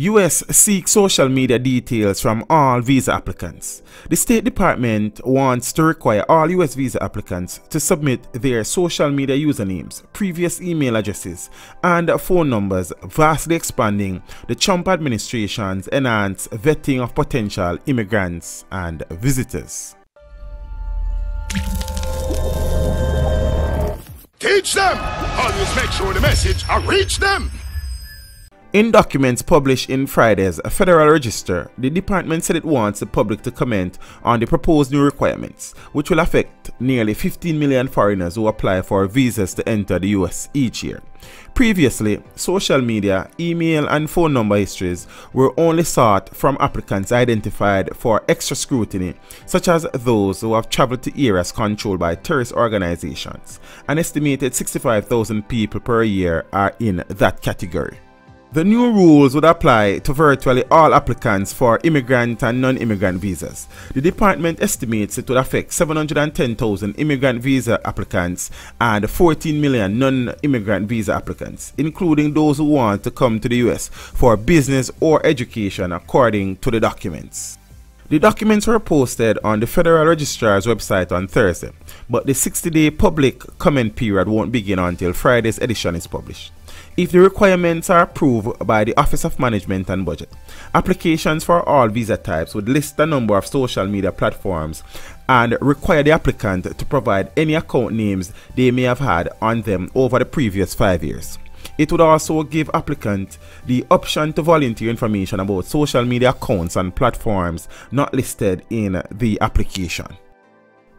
US seeks social media details from all visa applicants. The State Department wants to require all US visa applicants to submit their social media usernames, previous email addresses, and phone numbers, vastly expanding the Trump administration's enhanced vetting of potential immigrants and visitors. Teach them! Always make sure the message reach them! In documents published in Friday's Federal Register, the department said it wants the public to comment on the proposed new requirements, which will affect nearly 15 million foreigners who apply for visas to enter the US each year. Previously, social media, email, and phone number histories were only sought from applicants identified for extra scrutiny, such as those who have traveled to areas controlled by terrorist organizations. An estimated 65,000 people per year are in that category. The new rules would apply to virtually all applicants for immigrant and non-immigrant visas. The department estimates it would affect 710,000 immigrant visa applicants and 14 million non-immigrant visa applicants, including those who want to come to the US for business or education, according to the documents. The documents were posted on the Federal Registrar's website on Thursday, but the 60-day public comment period won't begin until Friday's edition is published. If the requirements are approved by the Office of Management and Budget, applications for all visa types would list the number of social media platforms and require the applicant to provide any account names they may have had on them over the previous 5 years. It would also give applicants the option to volunteer information about social media accounts and platforms not listed in the application.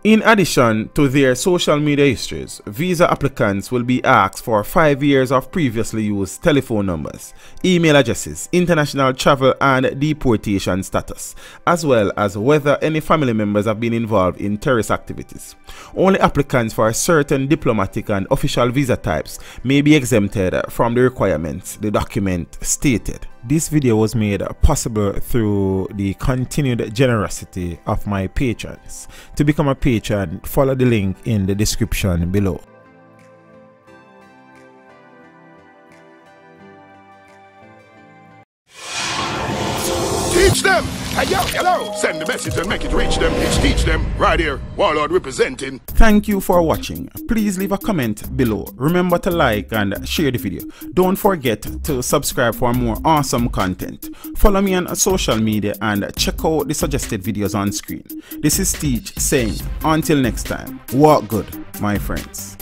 In addition to their social media histories, visa applicants will be asked for 5 years of previously used telephone numbers, email addresses, international travel and deportation status, as well as whether any family members have been involved in terrorist activities. Only applicants for certain diplomatic and official visa types may be exempted from the requirements, the document stated. This video was made possible through the continued generosity of my patrons. To become a patron, follow the link in the description below. Teach them! Hey, yo, hello! Send the message and make it reach them. It's Teach Them right here. Warlord representing. Thank you for watching. Please leave a comment below. Remember to like and share the video. Don't forget to subscribe for more awesome content. Follow me on social media and check out the suggested videos on screen. This is Teach saying, until next time, walk good, my friends.